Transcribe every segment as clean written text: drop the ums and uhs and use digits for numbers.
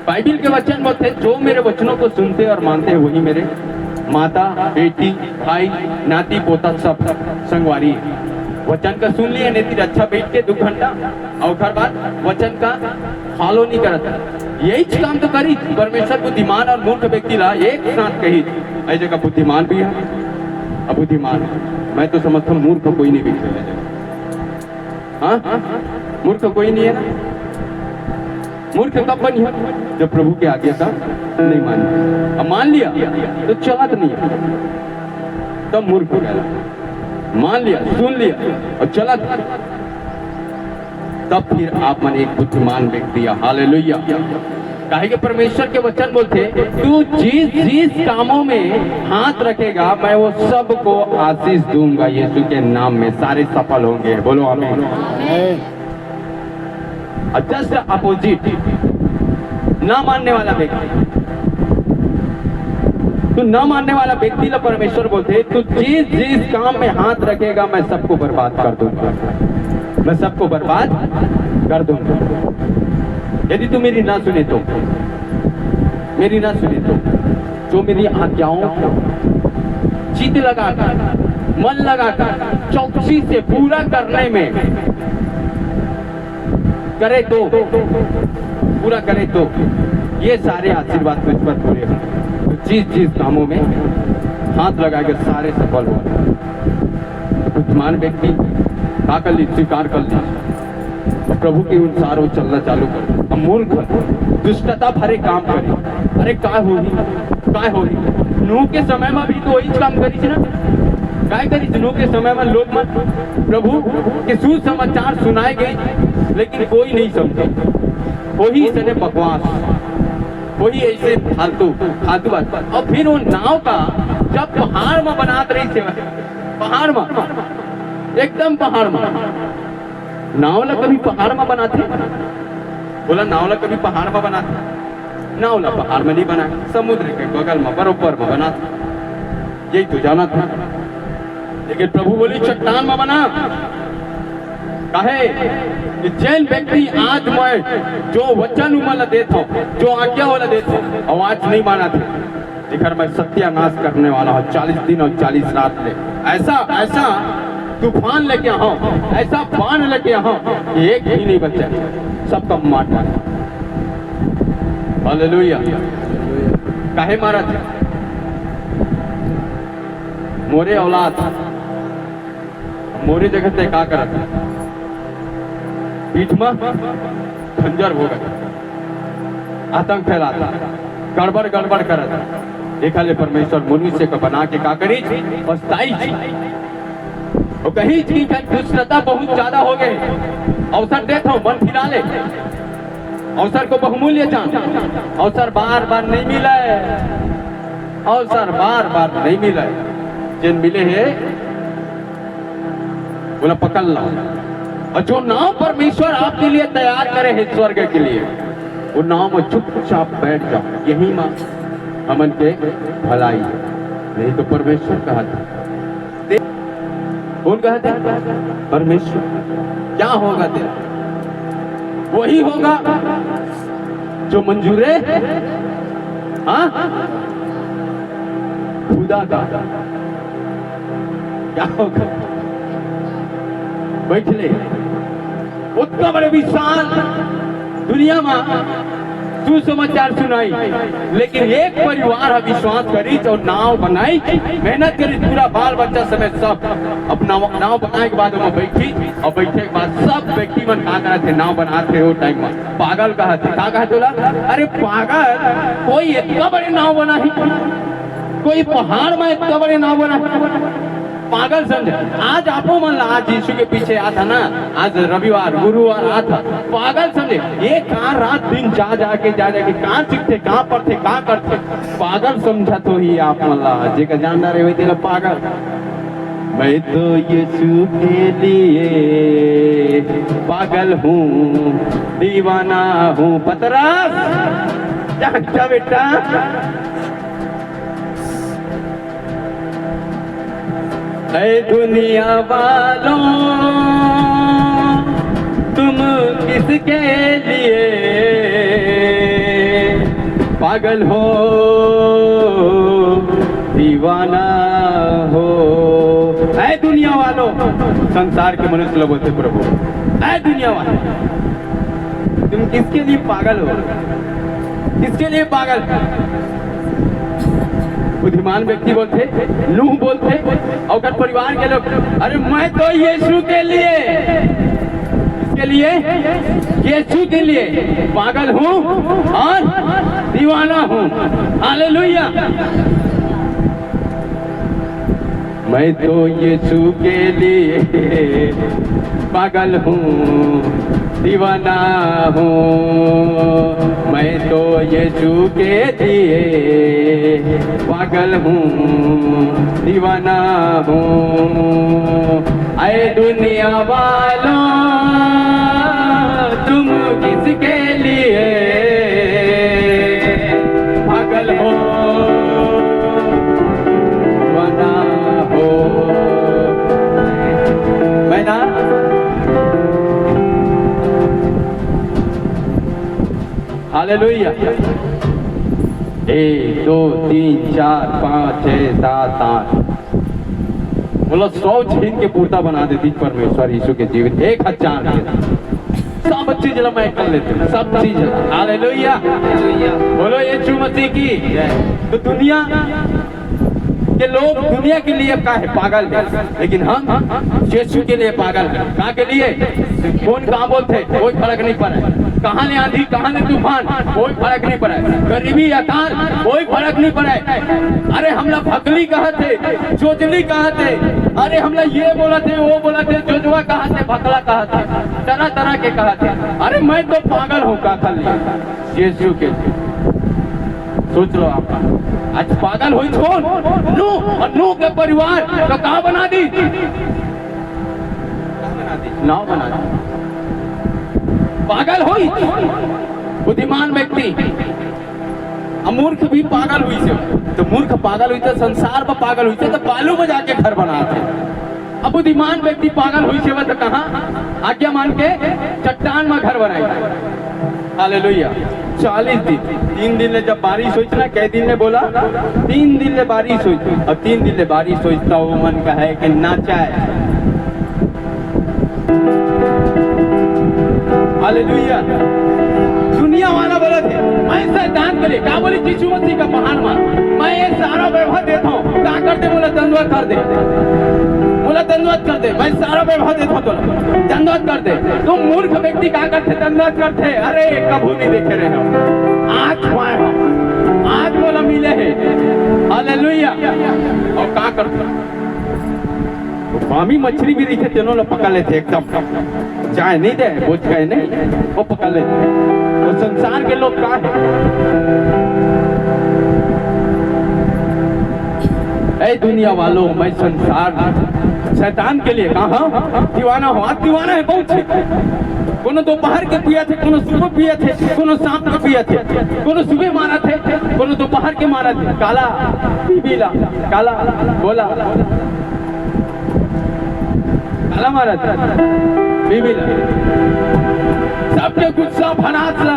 Bible के वचन बहुत है, जो मेरे वचनों को सुनते और मानते हैं वही मेरे माता, बेटी, भाई, नाती, पोता सब संगवारी है। वचन का सुन लिया नहीं तो अच्छा बैठ के 2 घंटा और घर बाद वचन का फॉलो नहीं करता। यही काम तो करी परमेश्वर बुद्धिमान और मूर्ख व्यक्ति ला एक साथ कही। ऐसी जगह बुद्धिमान भी है, अबुद्धिमान है। मैं तो समझता हूँ मूर्ख कोई नहीं बिगड़े। हाँ, मूर्ख कोई नहीं है ना। मूर्ख कब बनी है? जब प्रभु के आज्ञा का नहीं मानी। अब मान लिया तो चला तो नहीं है, तब मूर्ख हो गया। मान लिया, सुन लिया और चला, तब फिर आप मन एक बुद्धिमान व्यक्ति। हालेलुया। काहे कि परमेश्वर के वचन बोलते, तू जिस कामों में हाथ रखेगा मैं वो सबको आशीष दूंगा यीशु के नाम में, सारे सफल होंगे। बोलो आमीन। जस्ट अपोजिट, ना मानने वाला व्यक्ति, तू न मानने वाला व्यक्ति ला परमेश्वर बोलते, तू जिस काम में हाथ रखेगा मैं सबको बर्बाद कर दूंगा, मैं सबको बर्बाद कर दूंगा। यदि तू मेरी ना सुने तो, मेरी ना सुने तो, जो मेरी आज्ञाओं को चित लगाकर, मन लगाकर, चौकसी से पूरा करने में करे तो, पूरा करे तो ये सारे आशीर्वाद तुझ पर पूरे होंगे। जिस कामों में हाथ लगा के सारे सफल हो। बुद्धिमान व्यक्ति का कर ली, स्वीकार कर ली, प्रभु के अनुसार वो चलना चालू कर। मूर्ख दुष्टता भरे काम करे। अरे काय होगी नूह के समय में भी तो वही काम करी ना। काय करी नूह के समय में लोग मत प्रभु के सुसमाचार सुनाए गए, लेकिन कोई नहीं समझे। वही सने बकवास, वही ऐसे फालतू बात। और फिर वो नाव का जब पहाड़ में बनाते रही थे, पहाड़ में, एकदम पहाड़ में, नावला कभी पहाड़ में बनाते? बोला नावला कभी पहाड़ में बनाते? नावला पहाड़ में नहीं बना, समुद्र के बगल में बरोबर में बनाते। यही तो जाना था, लेकिन प्रभु बोली चट्टान में बना। कहे कि जैन व्यक्ति आज मैं जो वचन उमल देता हूँ, जो आज्ञा वाला देता हूँ, आवाज नहीं माना थे, लेकर मैं सत्यानाश करने वाला हूँ 40 दिन और 40 रात में। ऐसा तूफान लेके आऊं, ऐसा बाण लेके आऊं, एक भी नहीं बचा, सबका मार डाला। हालेलुया। काहे मारा था? मोरे औलाद, मोरे जगह से का करा था? पीठ में खंजर हो गया, आतंक फैलाता, गड़बड़ करता। देखा ले परमेश्वर मनुष्य को बना के का करी? पछताई। और कहीं चीज का दुष्टता बहुत ज्यादा हो गई। अवसर देता हूँ, मन फिरा ले। अवसर को बहुमूल्य जान। अवसर बार बार नहीं मिला है, अवसर बार बार नहीं मिला है। जिन मिले हैं बोला पकड़ लो। और जो नाव परमेश्वर आपके लिए तैयार करे है स्वर्ग के लिए, वो नाव में चुपचाप बैठ जाओ, यही मां हमन के भलाई है। नहीं तो परमेश्वर कहा था, कौन कहा था? परमेश्वर। क्या होगा तेरा? वही होगा जो मंजूर है खुदा का। क्या होगा? बैठ ले। उतना बड़े विशाल दुनिया में सुसमाचार सुनाई, लेकिन एक परिवार विश्वास करी तो नाव बनाई, मेहनत करी, पूरा बाल बच्चा समेत सब अपना नाव बनाए के बाद वहाँ बैठी। और बैठे के बाद सब व्यक्ति मन का कहा थे, नाव बनाते हो टाइम में पागल कहा थे। का कहा बोला? अरे पागल, कोई इतना बड़े नाव बना ही, कोई पहाड़ में इतना बड़े नाव बना, पागल समझे। आज आपो मन आज यीशु के पीछे आता ना, आज रविवार गुरुवार आता, पागल समझे। ये कहाँ रात दिन जा जाके कहाँ सीखते, कहाँ पढ़ते, कहाँ करते, पागल समझा तो ही आप मल्ला जेका जानदार है वही पागल। मैं तो यीशु के लिए पागल हूँ, दीवाना हूँ। पतरस जा बेटा, ऐ दुनिया वालों तुम किसके लिए पागल हो दीवाना हो। ऐ दुनिया वालों, संसार के मनुष्य लोग बोलते प्रभु, ऐ दुनिया वालों, तुम किसके लिए पागल हो? किसके लिए पागल? बुद्धिमान व्यक्ति बोलते, नूह बोलते, और परिवार के लोग, अरे मैं तो यीशु के लिए, इसके लिए, यीशु के लिए पागल हूँ और दीवाना हूँ। हालेलुया। मैं तो यीशु के लिए पागल हूँ, दीवाना हूँ। मैं तो यीशु के लिए पागल हूँ, दीवाना हूँ। ऐ दुनिया वालों, तुम किसके लिए पागल हो, दीवाना हो? मैं ना हालेलुया। 1 2 3 4 5 6 7 8 बोलो 100 छीन के पूर्ता बना देती परमेश्वर यीशु के जीवित 1000 के सब चीज मैं कर लेते, सब चीज। हालेलुया। बोलो यीशु मसीह की। तो दुनिया के लोग दुनिया के लिए क्या है? पागल है, लेकिन हम यीशु के लिए पागल है। कहाँ के लिए? कौन कहाँ बोलते, कोई फर्क नहीं पड़ा। कहाँ ले आंधी, कहाँ ले तूफान, कोई फर्क नहीं पड़ा। गरीबी अकाल, कोई फर्क नहीं पड़ा। अरे हमला भकली कहा थे, चोचली कहा थे, अरे हमला ये बोला थे, वो बोला थे, जोजवा कहा थे, भकला कहा थे, तरह तरह के कहा थे। अरे मैं तो पागल हूँ का खाली यीशु के। सोच लो आप, आज पागल हुई कौन? नूह, और नूह के परिवार तो कहाँ बना दी? नाव बना दी। पागल हुई बुद्धिमान व्यक्ति, मूर्ख भी पागल हुई से। तो मूर्ख पागल हुई तो संसार में पागल हुई तो बालू में जाके घर बनाते। अब बुद्धिमान व्यक्ति पागल हुई से तो कहाँ? आज्ञा मान के चट्टान में घर बनाए। हालेलुया। 40 दिन, 3 दिन ले जब बारिश हुई ना, कई दिन ने बोला 3 दिन ले बारिश हुई, और 3 दिन ले बारिश हुई तो वो मन का है कि नाचाए। हालेलुया। दुनिया वाला बोला थे, मैं शैतान के लिए क्या बोली? यीशु मसीह का महान मान, मैं ये सारा वैभव देता हूँ, क्या कर दे? बोला दंडवत कर दे, बोला दंडवत कर दे, मैं सारा वैभव देता हूँ, तो दंडवत कर दे। तुम मूर्ख व्यक्ति क्या करते? दंडवत करते। अरे कभी नहीं देखे रहे हो, आज पाए हो, आज बोला मिले है। हालेलुया। और क्या करते? मामी मछली भी दिखे, तीनों लोग पकड़ लेते एकदम, चाय नहीं दे, बोझ गए नहीं, वो पकड़ लेते। तो संसार के लोग क्या है? ऐ दुनिया वालों, मैं संसार शैतान के लिए कहा दीवाना हूँ। आज दीवाना है बहुत से। कोनो दोपहर के पिया थे, कोनो सुबह पिया थे, कोनो शाम को पिया थे, कोनो सुबह मारा थे, कोनो दोपहर के मारा थे। काला पीला, काला बोला, काला मारा था, बीबीला सबके गुस्सा भनासला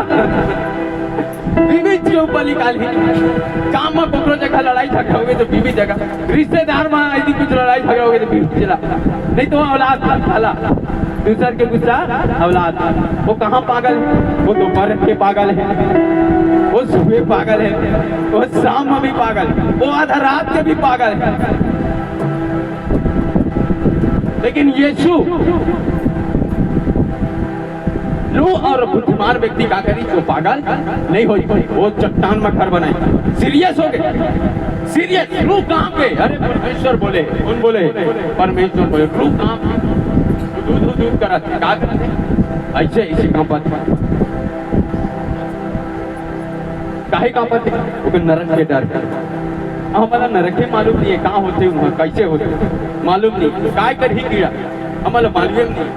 बीबी के ऊपर निकाली। काम में पकड़ो जगह लड़ाई झगड़ा हो गई तो बीबी जगह, रिश्तेदार में यदि कुछ लड़ाई झगड़ा हो गई तो बीबी चला, नहीं तो औलाद खाला। दूसर के गुस्सा औलाद। वो कहाँ पागल है? वो दोपहर के पागल है, वो सुबह पागल है, वो शाम में भी पागल है, वो आधा रात के भी पागल है। लेकिन यीशु नूह और बुद्धिमान व्यक्ति क्या करी? वो पागल नहीं हो, वो चट्टान में घर बनाई। सीरियस हो गए, सीरियस। नूह कहाँ पे? अरे परमेश्वर बोले, कौन बोले? परमेश्वर बोले। नूह कहाँ पे? दूध करा क्या करते? ऐसे इसी काम पर काहे काम पर थे? नरक के डर। हमारा नरक मालूम नहीं है कहाँ होते, कैसे होते मालूम नहीं, काय कर ही कीड़ा हमारा मालूम नहीं।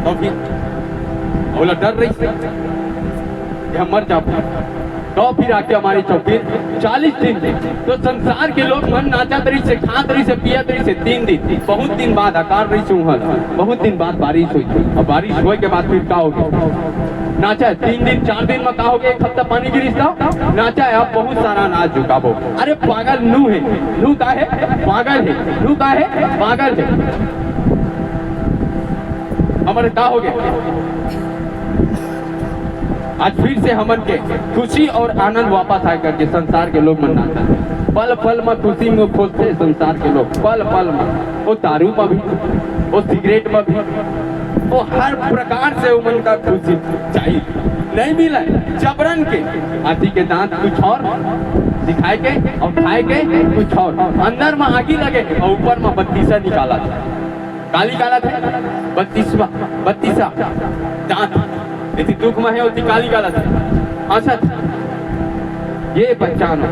तो फिर बोला डर रही से हम मर जाओ। तो फिर आके हमारी चौकी 40 दिन तो संसार के लोग मन नाचा तरी से, खा तरी से, पिया तरी से 3 दिन। बहुत दिन बाद आकार रही से उहल, बहुत दिन बाद बारिश हुई, और बारिश होए के बाद फिर का हो गया, नाचा 3 दिन 4 दिन में का हो गया, 1 हफ्ता पानी गिरी नाचा है। अब बहुत सारा अनाज झुकाबो। अरे पागल नू है, नू का है पागल है, नू का है पागल है। हमारे का हो गया, आज फिर से हमन के खुशी और आनंद वापस आए करके संसार के लोग मनाते हैं। पल पल में खुशी में खोजते संसार के लोग, पल पल में, वो दारू में भी, वो सिगरेट में भी, वो हर प्रकार से उमन का खुशी चाहिए, नहीं मिला जबरन के। हाथी के दांत कुछ और दिखाए के और खाए के कुछ और, अंदर में आगी लगे और ऊपर में 32 निकाला था, काली काला थे 32 दांत, यदि दुख में है उतनी काली काला था। अच्छा ये पहचान,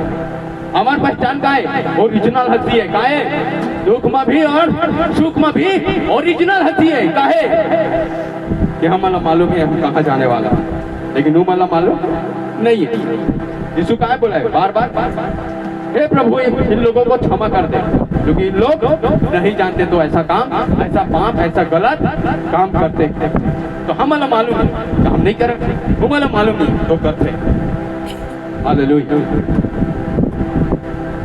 हमार पहचान का है, ओरिजिनल हंसी है का है, दुख में भी और सुख में भी ओरिजिनल हंसी है का है। कि हमारा मालूम है हम कहाँ जाने वाला, लेकिन वो मला मालूम नहीं है। यीशु का है बोला है बार बार, हे प्रभु इन लोगों को क्षमा कर दे, क्योंकि इन लोग नहीं जानते तो ऐसा काम, ऐसा पाप, ऐसा गलत काम करते हैं। तो हमारा मालूम है तो हम नहीं करेंगे, हमारा मालूम नहीं तो करते। हालेलुया।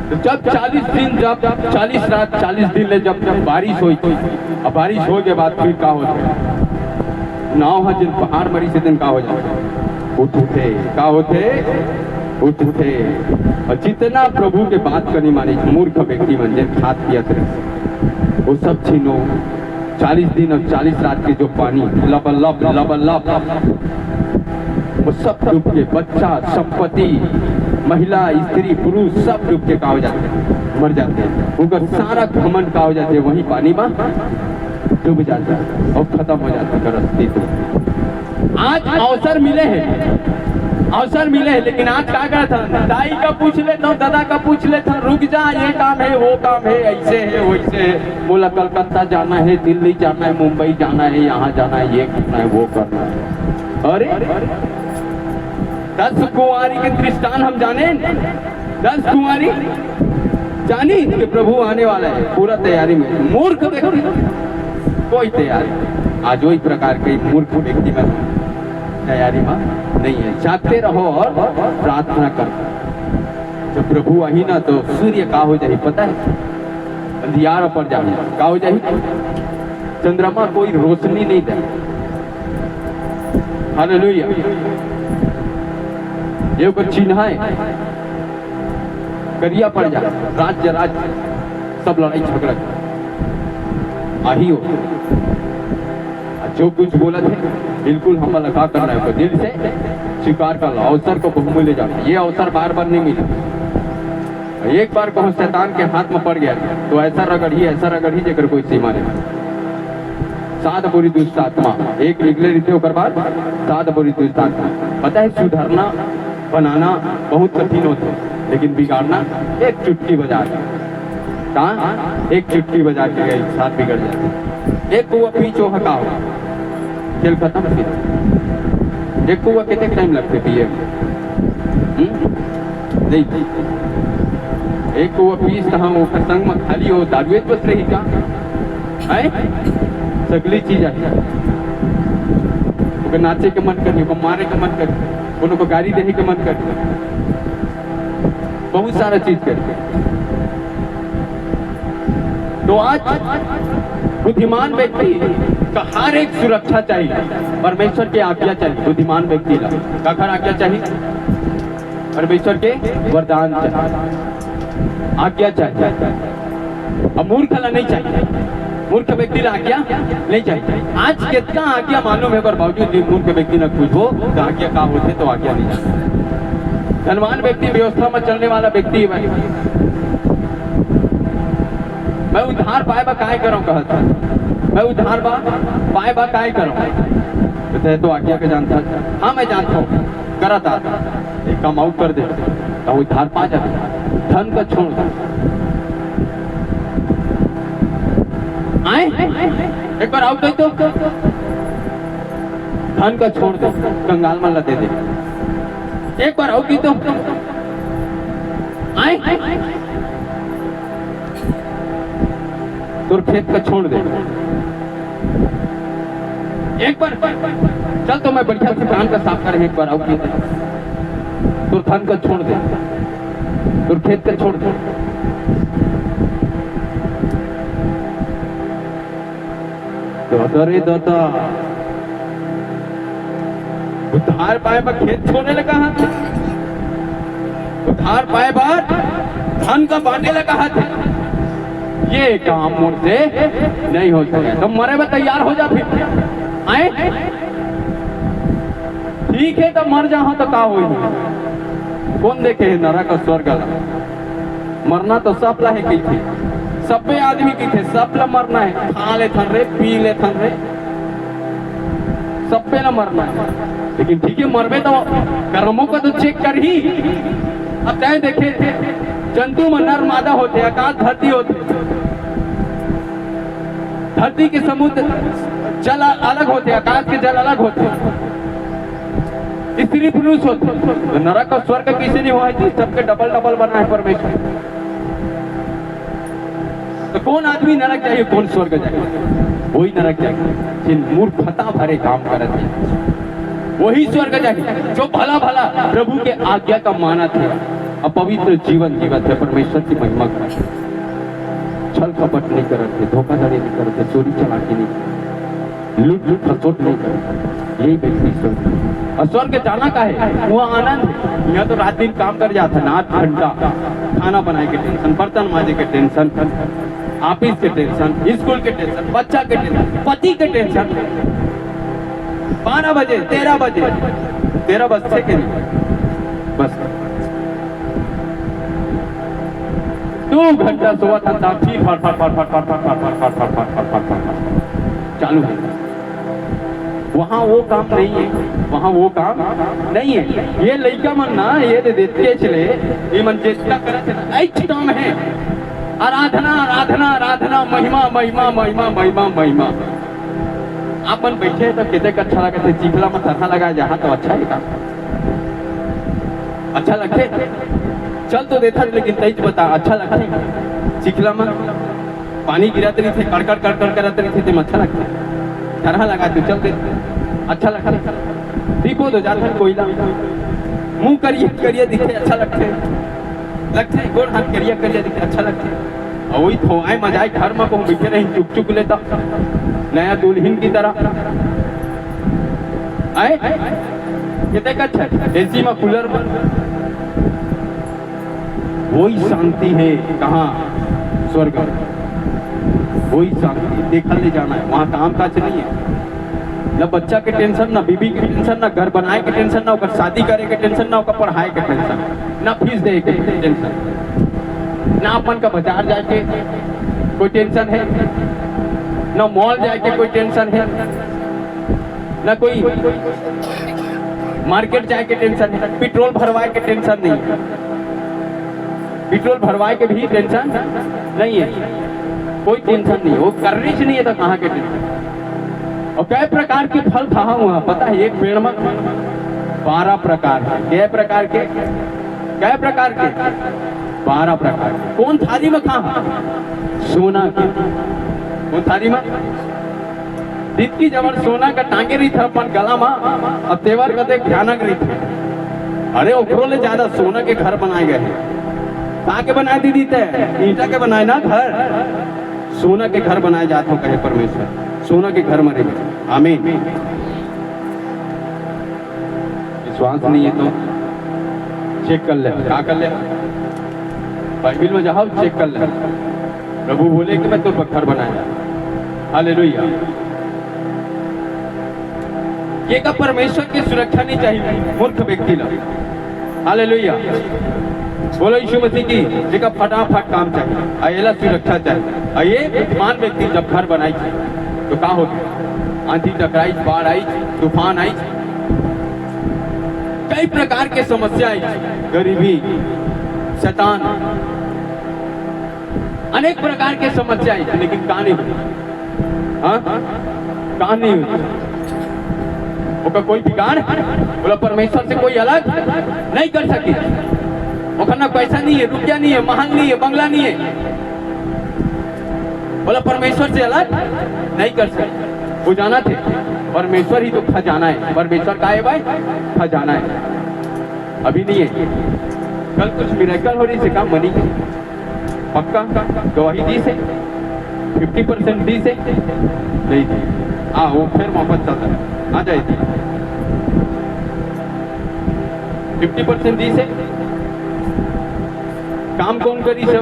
तो जब 40 दिन, जब 40 रात 40 दिन ले जब बारिश हुई, और बारिश हो के बाद फिर का होता, नाव है जिन पहाड़ मरी से दिन का हो जाए, उठ उठे का होते, उठ उठे। और जितना प्रभु के बात करनी मानी मूर्ख व्यक्ति मन जिन खात पियत रहे, वो सब छीनो। 40 दिन और 40 रात के जो पानी लबल वो सब डूब के, बच्चा, संपत्ति, महिला, स्त्री, पुरुष सब डूब के का हो जाते हैं, मर जाते हैं। उनका सारा घमंड का हो जाते हैं, वही पानी में डूब जाता है और खत्म हो जाता है अस्तित्व। आज अवसर मिले हैं, अवसर मिले हैं, लेकिन आज क्या करा था, दाई का पूछ लेता हूँ, दादा का पूछ लेता हूँ, रुक जा ये काम है, वो काम है, ऐसे है वैसे है। बोला कलकत्ता जाना है, दिल्ली जाना है, मुंबई जाना है, यहाँ जाना है, ये करना है, वो करना है। अरे 10 कुंवारी के दृष्टान हम जाने, 10 कुंवारी जानी कि प्रभु आने वाला है, पूरा तैयारी में। मूर्ख व्यक्ति कोई तैयारी, आज वही प्रकार के मूर्ख व्यक्ति में तैयारी में नहीं है। जागते रहो और प्रार्थना करो। जब प्रभु आई ना तो सूर्य का हो जाए पता है, अंधियार पर जाए का हो जाए, चंद्रमा कोई रोशनी नहीं दे। हालेलुया। ये को चिन्ह है, करिया पड़ जाए, राज्य सब लड़ाई झगड़ा आही हो। जो कुछ बोला थे बिल्कुल हम लगा करना है, दिल से स्वीकार कर लो। अवसर को बहुमूल्य जाना, ये अवसर बार बार नहीं मिला। एक बार कहो शैतान के हाथ में पड़ गया तो ऐसा रगड़ी जेकर कोई सीमा नहीं। 7 बुरी दुष्ट आत्मा एक निकले रहते होकर बाद 7 बुरी दुष्ट आत्मा। पता है सुधारना बनाना बहुत कठिन होता है, लेकिन बिगाड़ना एक चुटकी बजा के, कहाँ एक चुटकी बजा के एक साथ बिगड़ जाते। एक कुआ पीछो हका हो, खेल खत्म। फिर एक कुआ कितने टाइम लगते पिए नहीं, एक कुआ पीस कहाँ वो संग में खाली हो, दारुए बस रही का है, सगली चीज है। नाचे के मन करी, मारे के मन करी, उनको गाड़ी देने के मन करी, बहुत सारा चीज करते। तो आज बुद्धिमान व्यक्ति का हर एक सुरक्षा चाहिए, परमेश्वर की आज्ञा चाहिए। बुद्धिमान व्यक्ति का घर आज्ञा चाहिए, परमेश्वर के वरदान चाहिए, आज्ञा चाहिए। अब मूर्ख ला नहीं चाहिए, मूर्ख व्यक्ति ला आज्ञा नहीं चाहिए। आज कितना आज्ञा मालूम है पर बावजूद मूर्ख व्यक्ति न पूछो तो आज्ञा का होते तो आज्ञा नहीं जाता। धनवान व्यक्ति व्यवस्था में चलने वाला व्यक्ति भाई, मैं उद्धार पाए बा काय करो कहता, मैं उद्धार पाए बा काय करो तो आज्ञा के जानता। हाँ मैं जानता हूँ, करा था एक काम आउट कर दे तो उद्धार पा जाता। धन का छोड़ आए एक बार आउट तो धन का छोड़ दे, कंगाल में दे दे, एक बार होगी तो आए तो खेत का छोड़ दे। एक बार चल तो मैं बढ़िया से धान का साफ कर एक बार आओगी तो धान का छोड़ दे, तो खेत का छोड़ दे। दादा रे दादा, उधार पाए पर खेत छोड़ने लगा हाथ, उधार पाए पर धन का बांटने लगा हाथ। ये काम मुझसे नहीं हो सके तो मरे में तैयार हो जा फिर आए। ठीक है तो मर जा तो का हुई, कौन देखे है नरक और स्वर्ग। मरना तो सब ला है की थी, सब पे आदमी की थे, सब ला मरना है। खा ले थन रे, पी ले थन रे, सब पे ना मरना है। लेकिन ठीक है मरबे तो कर्मों का तो चेक कर ही। अब चाहे देखे जंतु में नर मादा होते, आकाश धरती होते, धरती के समुद्र जल अलग होते, आकाश के जल अलग होते, स्त्री पुरुष होते। तो नरक और स्वर्ग किसी नहीं हुआ है, सबके डबल डबल बना है परमेश्वर। तो कौन आदमी नरक जाए, कौन स्वर्ग जाए? वही नरक जाए जिन मूर्खता भरे काम करते हैं, वही स्वर्ग जाए जो भला भला प्रभु के आज्ञा का माना थे और पवित्र जीवन जीवन थे, परमेश्वर की महिमा करते, छल कपट नहीं करते, धोखाधड़ी नहीं करते, चोरी चलाकी नहीं करते, लूट लूट खसोट नहीं करते। यही व्यक्ति स्वर्ग। और स्वर्ग जाना का है वो आनंद। यहाँ तो रात दिन काम कर जाता है, 8 घंटा खाना बनाए के टेंशन, बर्तन माजे के टेंशन, ऑफिस के टेंशन, स्कूल के टेंशन, बच्चा के टेंशन, पति के टेंशन। 12 बजे 13 बजे 13 बजते के नहीं बस 2 घंटा सोवा था, फिर फट फट फट फट फट फट फट फट फट फट फट फट फट चालू है। वहाँ वो काम नहीं है, वहाँ वो काम नहीं है। ये लड़का मन ना ये दे देते चले, ये मन चेष्टा करते ना, ऐच काम है आराधना आराधना आराधना, महिमा महिमा महिमा महिमा महिमा। आप मन बैठे तो कितने अच्छा लगा थे, चिखला में तरह लगा जहाँ तो अच्छा है काम, अच्छा लगते चल तो देता, लेकिन तेज बता अच्छा लगते। चिखला में पानी गिराते नहीं थे, कड़कड़ कड़कड़ कराते नहीं थे, अच्छा लगता तरह लगा तू चल दे, अच्छा लगता। दीपो तो जाता कोयला, मुंह करिए करिए दिखे अच्छा लगते, लगते गोड़ हाथ करिए करिए दिखे अच्छा लगते। और वही तो आए मजाए घर में कहूँ बैठे नहीं, चुप चुप लेता नया दुल्हन की तरह आए कितने का अच्छा एसी में कूलर में। वही शांति है कहाँ? स्वर्ग। वही शांति देखा ले जाना है, वहाँ काम काज नहीं है। न बच्चा के टेंशन, ना बीबी के टेंशन, ना घर बनाए के टेंशन, ना शादी करे के टेंशन, ना पढ़ाई के टेंशन, ना फीस दे के टेंशन, ना अपन का बाजार जाए के कोई टेंशन है, ना मॉल जाए के कोई टेंशन है, ना कोई मार्केट जाए के टेंशन है, पेट्रोल भरवाए के टेंशन नहीं है, पेट्रोल भरवाए के भी टेंशन नहीं है, कोई टेंशन नहीं। वो करने से नहीं है तो कहाँ के टेंशन। और कई प्रकार के फल कहाँ हुआ पता है? एक पेड़ में 12 प्रकार के, कई प्रकार के, कई प्रकार के 12 प्रकार के। कौन थाली में कहा? सोना के। कौन थाली में? जितकी जबर सोना का टांगे रही था अपन गला में, अब तेवर का देख भयानक रही थी। अरे ओकरो ले ज्यादा सोना के घर बनाए गए हैं। कहा के बनाए दीदी थे? ईटा के बनाए ना घर, सोना के घर बनाए जाते हो कहे परमेश्वर, सोना के घर में रहे। आमीन। विश्वास नहीं है तो चेक कर ले, क्या कर ले, बाइबिल में जाओ चेक कर ले। प्रभु बोले कि मैं तो घर बनाया। हालेलुया। ये का परमेश्वर की सुरक्षा नहीं चाहिए मूर्ख व्यक्ति लोग। हालेलुया। बोलो यीशु मसीह की जगह फटाफट काम चाहिए, अयला सुरक्षा चाहिए। ये बुद्धिमान व्यक्ति जब घर बनाई तो क्या हो गया? आंधी टकराई, बाढ़ आई, तूफान आई, कई प्रकार के समस्या आई, गरीबी, शैतान, अनेक प्रकार के समस्या आई, लेकिन कहां नहीं हुई? हाँ कहां नहीं हुई? ओका कोई बिगाड़ बोला परमेश्वर से कोई अलग नहीं कर सके। ओका ना पैसा नहीं है, रुपया नहीं है, महल नहीं है, बंगला नहीं है, बोला परमेश्वर से अलग नहीं कर सकते। वो जाना थे परमेश्वर ही तो खजाना है। परमेश्वर का है भाई, खजाना है। अभी नहीं है, कल कुछ मिरेकल हो रही से काम मनी पक्का गवाही दी से 50% दी से नहीं थी। हाँ वो फिर मोहब्बत चलता है, आ जाएगी 50% दी से। काम कौन करी से,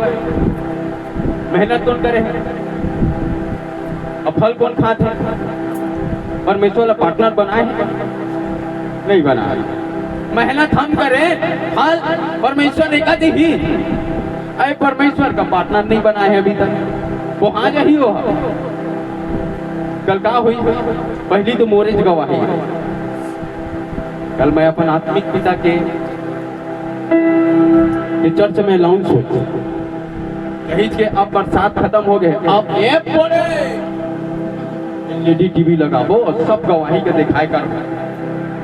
मेहनत कौन करे, अब फल कौन खाते हैं? परमेश्वर पार्टनर बनाए नहीं बनाए। मेहनत हम करें, फल परमेश्वर एक आदि ही। अरे परमेश्वर का पार्टनर नहीं बना है अभी तक। वो आज ही हो कल का हुई पहली तो मोरेज गवाही। कल मैं अपन आत्मिक पिता के चर्च में लाउंज हो के अब बरसात खत्म हो गए, अब ऐप बोले एलईडी टीवी लगाबो और सब गवाही के दिखाए कर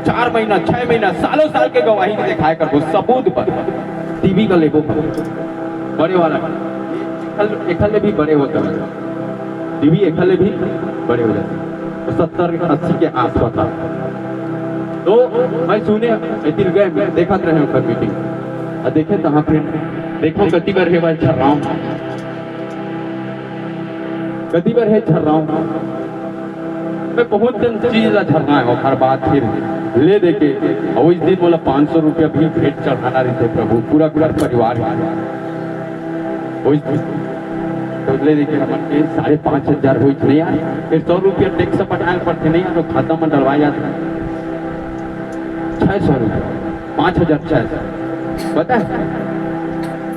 4 महीना 6 महीना सालों साल के गवाही के दिखाए कर सबूत पर टीवी का लेबो बड़े वाला एकले भी बड़े होते हैं, टीवी एकले भी बड़े हो जाते 70-80 के आसपास था। तो मैं सुने दिन गए देखा रहे ऊपर मीटिंग और देखे तो फिर देखो कति बार है भाई छर्राव, कति बार है छर्राव मैं बहुत चीज झरना है। हर बात फिर ले देके और इस दिन बोला 500 रुपया भी भेंट चढ़ाना रहते प्रभु पूरा पूरा परिवार तो ले देके हमन के 5,500 हो नहीं यार, फिर 100 रुपया टैक्स पटाए पड़ते नहीं यार, खाता में डलवाया जाता 600 रुपया 5,600 पता है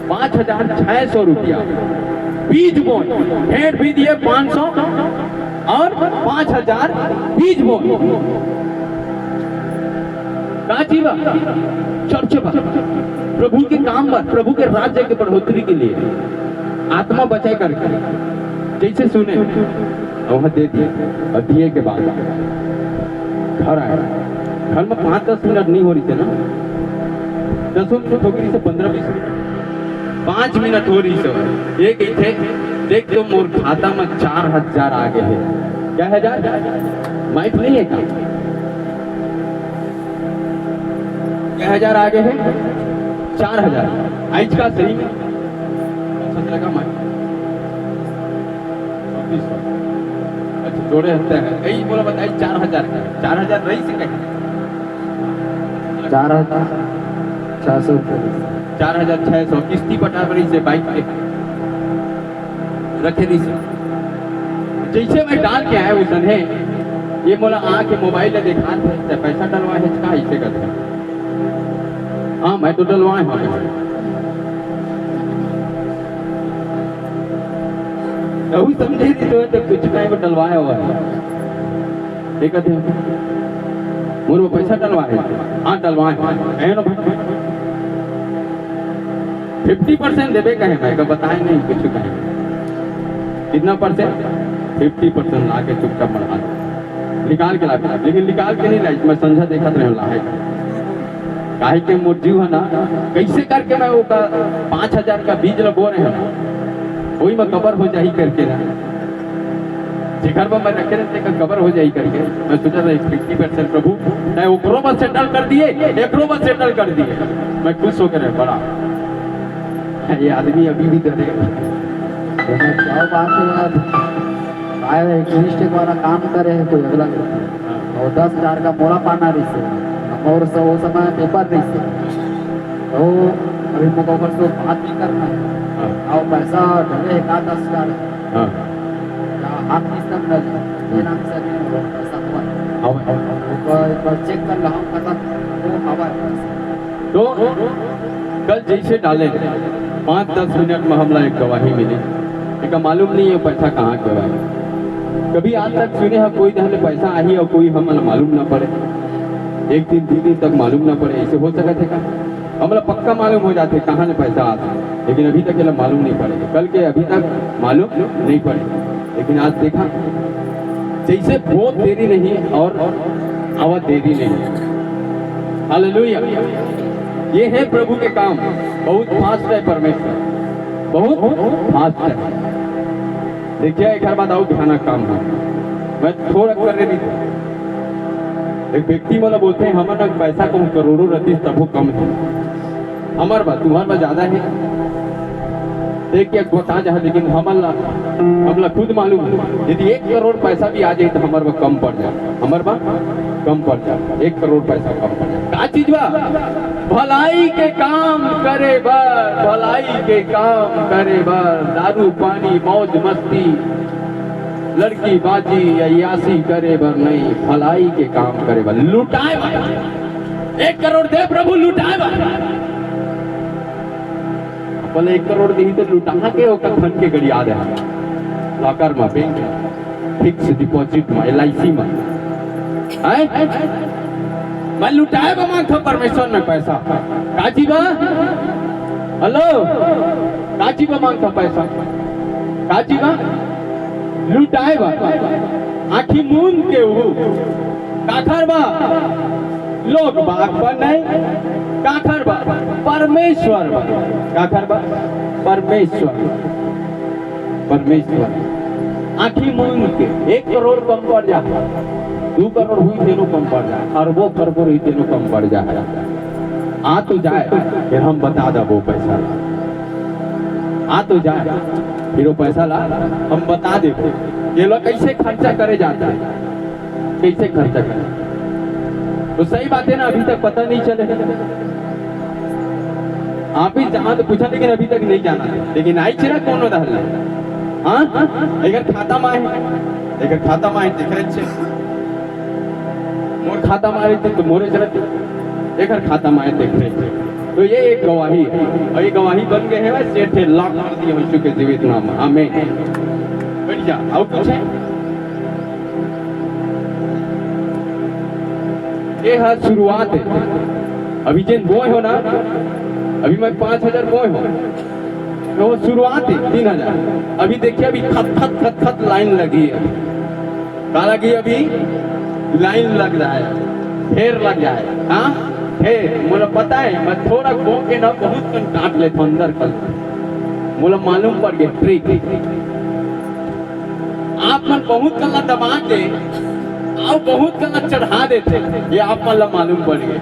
5,600 रुपया बीज बोन भेंट भी दिए 500 और 5,000 बीज बोन काचीवा चर्च प्रभु के काम पर प्रभु के राज्य के बढ़ोतरी के लिए आत्मा बचाए करके जैसे सुने वहां दे दिए और दिए के बाद घर आए। घर में 5-10 मिनट नहीं हो रही थी ना, 10 मिनट हो गई से 15-20 मिनट 5 मिनट हो रही से एक ही थे देख तो मोर खाता में 4,000 आगे है। क्या हजार माइक नहीं है क्या? क्या 1,000 आगे है 4,000 आज का सही में लगा माइक अच्छा जोड़े हफ्ते हैं यही बोला बताइए 4,000 रही से कहीं 4,600 4,600 किस्ती पटा रही से बाइक पे रखे दी से जैसे मैं डाल के आया उस है ये बोला आके मोबाइल में देखा पैसा डलवाए है का ऐसे करते हाँ मैं तो डलवाए हाँ समझे तो कुछ टाइम डलवाया हुआ है ठीक है मुझे पैसा डलवाए हाँ डलवाए है ना 50% देवे कहे मैं बताए नहीं कुछ कहे कितना परसेंट 50% ला के चुपचाप बढ़ा निकाल के ला लेकिन निकाल के नहीं लाई मैं संझा देखा रहे ला काहे के मुर्जी है ना कैसे करके मैं वो 5,000 का बीज लगो रहे हैं वही में कवर हो जाही करके ना जिगर में मैं रखे रहते का कवर हो जाही करके मैं सोचा था 50% प्रभु मैं ओकरो में सेटल कर दिए एकरो में सेटल कर दिए मैं खुश होकर बड़ा ये आदमी अभी भी करेगा क्या बात है एक वाला काम करे है कोई अगला और 10,000 का मोरा पाना रही से और वो समय पेपर रही से तो अभी मुझको ऊपर से बात नहीं करना है और पैसा डले एक 10,000 हाथ सिस्टम डले ये नाम से पैसा हुआ एक बार चेक कर ला हम खत्म तो हवा तो कल जैसे डाले 5-10 मिनट में हमला एक गवाही मिली एक मालूम नहीं है पैसा कहाँ का है कभी आज तक सुने हैं कोई दहले पैसा आई और कोई हमें मालूम ना पड़े एक दिन 2 दिन तक मालूम ना पड़े ऐसे हो सकते का हमें पक्का मालूम हो जाते कहाँ से पैसा आता लेकिन अभी तक ये मालूम नहीं पड़ेगा कल के अभी तक मालूम नहीं पड़े लेकिन आज देखा जैसे बहुत देरी नहीं और आवाज देरी नहीं। हालेलुया। ये है प्रभु के काम। बहुत फास्ट है परमेश्वर, बहुत फास्ट है। देखिए एक हर बात आओ दिखाना काम है। मैं थोड़ा कर रही थी, एक व्यक्ति वाला बोलते हैं हमारा पैसा कम करोड़ों रतीस तब वो कम है, हमार बात तुम्हार बात ज्यादा है। एक एक बता जा, लेकिन हमला खुद मालूम है यदि 1 करोड़ पैसा भी आ जाए तो हमारे बा कम पड़ जाए, हमारे बा कम पड़ जाए। 1 करोड़ पैसा कम पड़ जाए। का चीज बा? भलाई के काम करे बर, भलाई के काम करे बर, दारू पानी मौज मस्ती लड़की बाजी या यासी करे बर नहीं, भलाई के काम करे बर, लुटाए बर। 1 करोड़ दे प्रभु, लुटाए बर। पहले 1 करोड़ दी तो लुटा के ओकर धन के गड़ी आ रहा लॉकर में, बैंक फिक्स डिपॉजिट में, LIC में मैं लुटाए बा मांगता परमेश्वर में पैसा। काजी बा? हेलो, काजी बा मांगता पैसा? काजी बा? लुटाए बा आखी मून के हु काखर बा लोग बाग पर नहीं, काखर बा परमेश्वर बा, काखर बा परमेश्वर, परमेश्वर आखी मून के। 1 करोड़ कम पड़ जा, 2 करोड़ हुई तेनो कम पड़ जाए, अरबों खरबों हुई तेनो कम पड़ जाए। आ तो जाए फिर हम बता दो वो पैसा, आ तो जाए फिर वो पैसा ला हम बता दे ये लोग कैसे खर्चा करे जाते हैं, कैसे खर्चा करे। तो सही बात है ना, अभी तक पता नहीं चले। आप ही जहाँ तो पूछा लेकिन अभी तक नहीं जाना, लेकिन आई चिरा कौन दहल हाँ एक खाता माए, एक खाता माए देख रहे छे मोर खाता मारे थे तो मोरे चलते एक खाता माए देख रहे थे। तो ये एक गवाही है और ये गवाही बन गए हैं सेठ लाख मार दिए यीशु के जीवित नाम। आमीन। बैठ जा। और कुछ है? ये है शुरुआत है। अभी जिन बोए हो ना, अभी मैं 5000 बोए हो तो वो शुरुआत है 3000। अभी देखिए अभी खत खत खत खत लाइन लगी है, क्या लगी? अभी लाइन लग रहा है, ढेर लग जाए। हाँ ढेर, मुझे पता है मैं थोड़ा बो के ना बहुत कन काट लेता अंदर कल, मुझे मालूम पड़ गया ट्रिक। आप मन बहुत कला दबा के और बहुत कला चढ़ा देते, ये आप मन मालूम पड़ गया।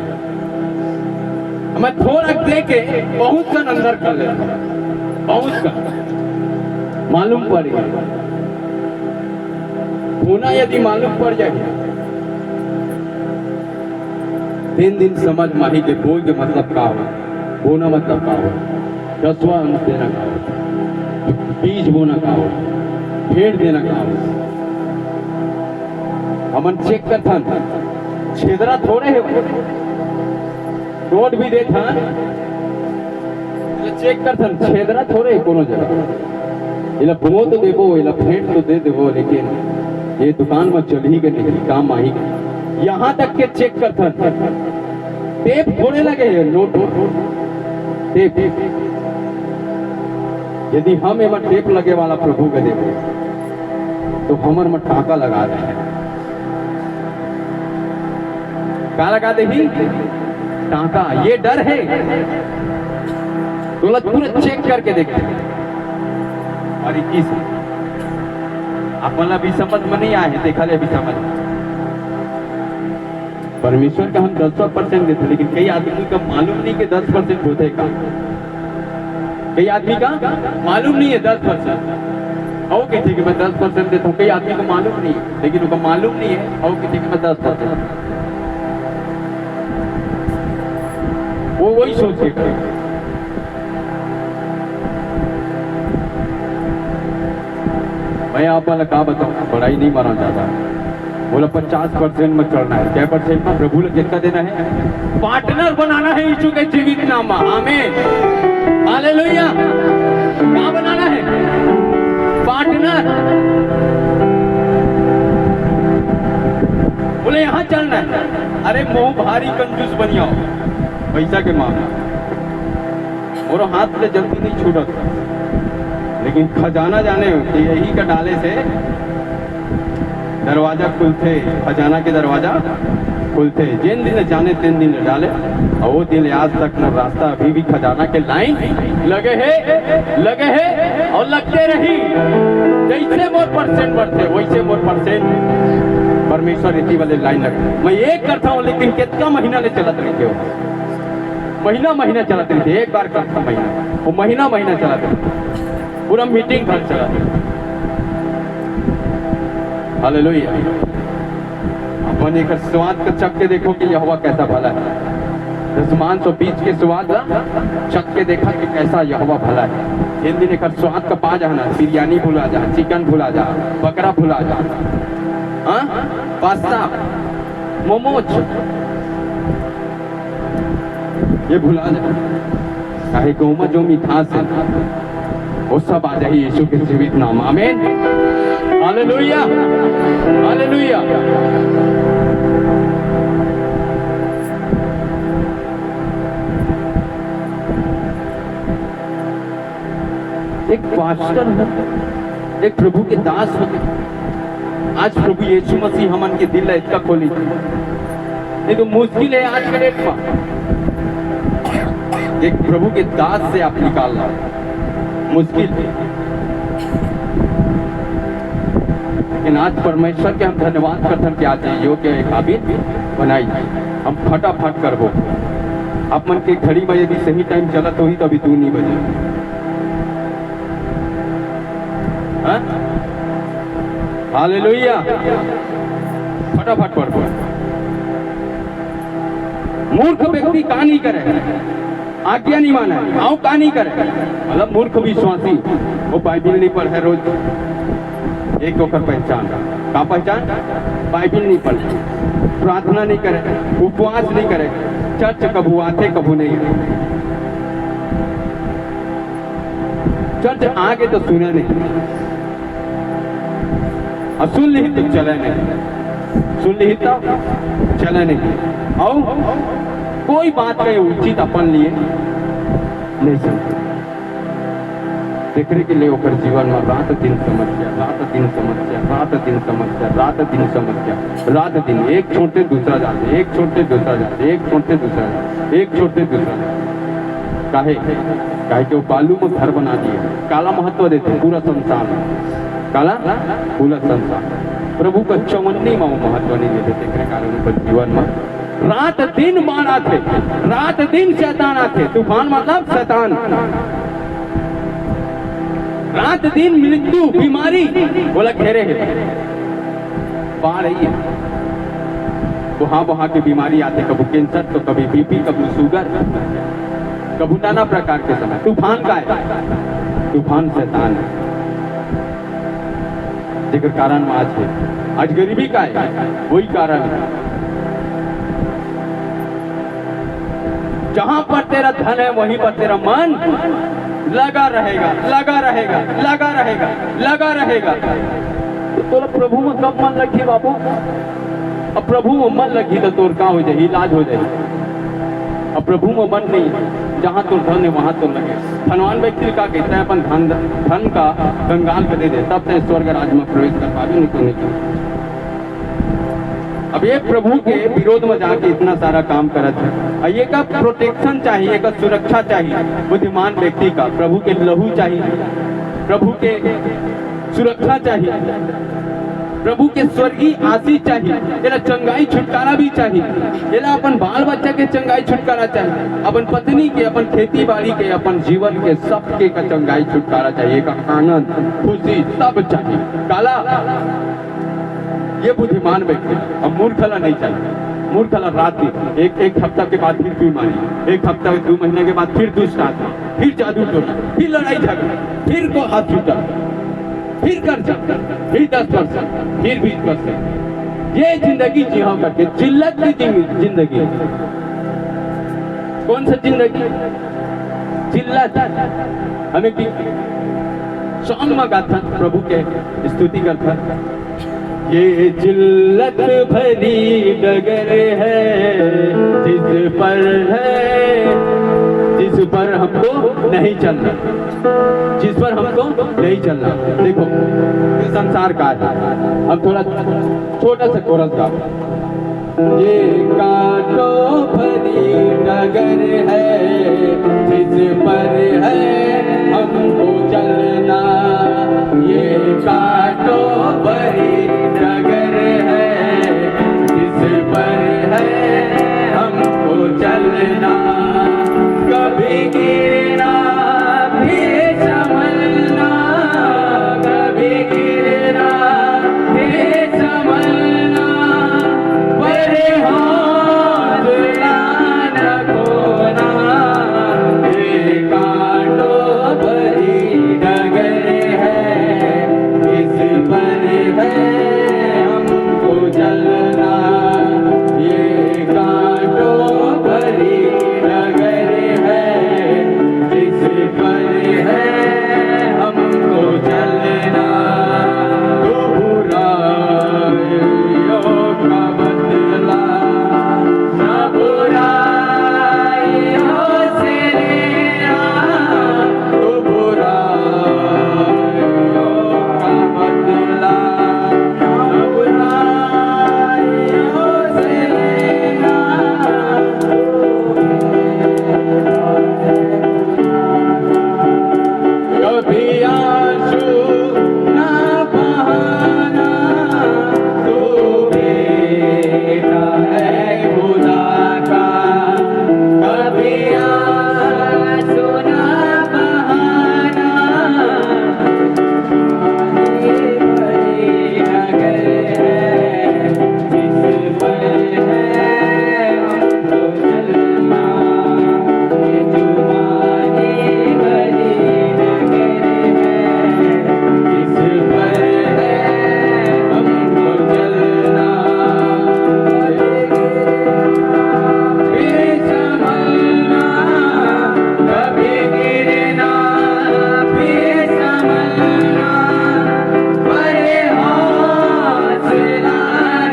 मैं थोड़ा दे के बहुत कन अंदर कर लेता, बहुत कन मालूम पड़ गया। होना यदि मालूम पड़ जाए 3 दिन समझ माही के बोल के मतलब का हो, बोना मतलब का हो, 10वां अंश देना का हो, बीज बोना का हो, भेड़ देना का हो। हमन चेक करथन छेदरा थोड़े है, रोड भी देथन चेक करथन छेदरा थोड़े है कोनो जगह। इला भो तो देबो, इला भेड़ तो दे देबो, लेकिन ये दुकान में चल ही के नहीं काम आई। यहाँ तक के चेक करथन टेप थोड़े लगे हैं, नोट टेप। यदि हम एवं टेप लगे वाला प्रभु के देवे तो हमर में टाका लगा दे, क्या लगा दे ही टाका। ये डर है तो पूरा चेक करके देखते। और 21 अपन अभी समझ में नहीं आए, देखा ले अभी समझ। परमेश्वर का हम 10% देते, लेकिन कई आदमी का मालूम नहीं कि 10% होते का, कई आदमी का मालूम नहीं है 10%। और किसी कि मैं 10% देता हूँ, कई आदमी को मालूम नहीं है, लेकिन उनका मालूम नहीं है और किसी कि मैं 10%। वो वही सोच के करे। मैं आप वाला कहा बताऊँ, बड़ाई नहीं मारना चाहता, बोला 50% में चढ़ना है। क्या परसेंट में? प्रभु ने कितना देना है? पार्टनर बनाना है यीशु के जीवित नाम। आमीन हालेलुया। क्या बनाना है? पार्टनर। बोले यहाँ चलना है। अरे मोह भारी कंजूस बनिया पैसा के मामला और हाथ से जल्दी नहीं छूटता, लेकिन खजाना जाने कि यही का डाले से दरवाजा खुलते, खजाना के दरवाजा खुलते जिन दिन जाने तीन दिन डाले और वो दिन आज तक न रास्ता अभी भी खजाना के लाइन लगे है और लगते रही। जैसे मोर परसेंट बढ़ते वैसे मोर परसेंट परमेश्वर रीति वाले लाइन लगे। मैं एक करता हूँ लेकिन कितना महीना ले चलत रहते हो, महीना चलत रहते, एक बार करता महीना वो महीना चलत रहते, पूरा मीटिंग भर चला। हालेलुया। अपन एक स्वाद का चख के देखो कि यहोवा कैसा भला है। दसमान सौ बीच के स्वाद चख के देखा कि कैसा यहोवा भला है। इन दिन एक स्वाद का पा जाना, बिरयानी भुला जा, चिकन भुला जा, बकरा भुला जा, हाँ पास्ता मोमोज ये भुला जा, चाहे गौमा जो मिठास है वो सब आ जाए यीशु के जीवित नाम। आमीन। Hallelujah hallelujah. एक पास्टर हो, एक प्रभु के दास हो। आज प्रभु यीशु मसीह हमन के दिल इतना खोली, नहीं तो मुश्किल है आज के डेट में एक प्रभु के दास से आप निकालना मुश्किल है। लेकिन आज परमेश्वर के हम धन्यवाद करते हैं कि आज योग्य एक काबिल बनाई हम फटाफट करबो। आप मन के घड़ी में यदि सही टाइम चला तो ही तो अभी 2 नहीं बजे। हालेलुया। फटाफट पढ़ो। मूर्ख व्यक्ति का नहीं करे, आज्ञा नहीं माने, आओ का नहीं करे, मतलब मूर्ख विश्वासी वो बाइबिल नहीं पढ़े रोज। एक होकर पहचान का पहचान बाइबिल नहीं पढ़े, प्रार्थना नहीं करे, उपवास नहीं करे, चर्च कभू आते कभू नहीं, चर्च आगे तो सुने नहीं, और सुन ली तो चले नहीं, सुन ली तो चले नहीं, और कोई बात का उचित अपन लिए नहीं समझे। देखने के लिए होकर जीवन में रात दिन समस्या, रात दिन समस्या, रात दिन समस्या, रात दिन समस्या, रात दिन एक छोड़ते दूसरा जाते, एक छोड़ते दूसरा जाते, एक छोड़ते दूसरा जाते, एक छोड़ते दूसरा जाते। काहे काहे कि वो बालू में घर बना दिए, काला महत्व देते पूरा संसार में, काला पूरा संसार प्रभु का चौवन्नी में महत्व नहीं देते। देखने कारण पर जीवन में रात दिन मारा थे, रात दिन शैतान आते, तूफान मतलब शैतान, रात दिन मृत्यु बीमारी बोला घेरे है, पा रही है वहां की बीमारी आते, कभी कैंसर तो कभी बीपी, कभी शुगर, कभी नाना प्रकार के समय। तूफान का है, तूफान शैतान है, जिसके कारण आज गरीबी का है, वही कारण है। जहां पर तेरा धन है वहीं पर तेरा मन लगा रहेगा, लगा रहेगा, लगा रहेगा, लगा रहेगा। तो प्रभु में कब मन लगी बाबू? अब प्रभु में मन लगी तो तोर का हो जाए, इलाज हो जाए। अब प्रभु में मन नहीं, जहाँ तो धन है वहां तो लगे। धनवान व्यक्ति का कहता है अपन धन का कंगाल कर दे, तब से स्वर्ग राज में प्रवेश कर पावे, नहीं तो नहीं। अब ये प्रभु के विरोध में जाके इतना सारा काम करत है। ये का प्रोटेक्शन चाहिए, का सुरक्षा चाहिए बुद्धिमान व्यक्ति का, प्रभु के लहू चाहिए, प्रभु के सुरक्षा चाहिए, प्रभु के स्वर्गीय आशीष चाहिए, तेरा चंगाई छुटकारा भी चाहिए, तेरा अपन बाल बच्चा के चंगाई छुटकारा चाहिए, अपन पत्नी के, अपन खेती बाड़ी के, अपन जीवन के सबके का चंगाई छुटकारा चाहिए, का आनंद खुशी सब चाहिए। काला ये बुद्धिमान व्यक्ति, अब मूर्खला नहीं चाहिए। मूर्खला रात दिन एक हफ्ता के बाद फिर बीमारी, एक हफ्ता 2 महीने के बाद फिर दुष्ट आत्मा, फिर जादू टोना, फिर लड़ाई झगड़ा, फिर को हाथ छूटा, फिर कर्जा, फिर 10%, फिर 20%। ये जिंदगी जी हाँ करके जिल्लत की जिंदगी। कौन सा जिंदगी? जिल्लत। हमें भी सॉन्ग में गाथा प्रभु के स्तुति करता, ये जिल्लत भरी डगर है जिस पर हमको नहीं चलना, जिस पर हमको नहीं चलना। देखो ये संसार का है, हम थोड़ा छोटा सा कोरस गा, ये कांटों भरी डगर है, जिस पर है हमको चलना। ये कांटों भरी डगर है, जिस पर है हमको चलना। कभी गिरना फिर संभलना, कभी गिरना फिर संभलना, पर हाथ ना खोना। ये कांटों भरी डगर है, इस पर है हमको चलना। ये कांटों भरी डगर है, जिस पर है हमको चलना। तो बुराइयों का बदला न बुराइयों से लेना, तो बुराइयों का बदला न बुराइयों से लेना। कभी आंसू ना बहाना, तू बेटा है खुदा का। कभी आंसू ना बहाना, ये बड़ी डगर है, जिस पर है हमको चलना। ये जुबानी बड़ी डगर है, जिस पर है हमको चलना। फिर संभलना, कभी गिरना फिर संभलना, पर हौसला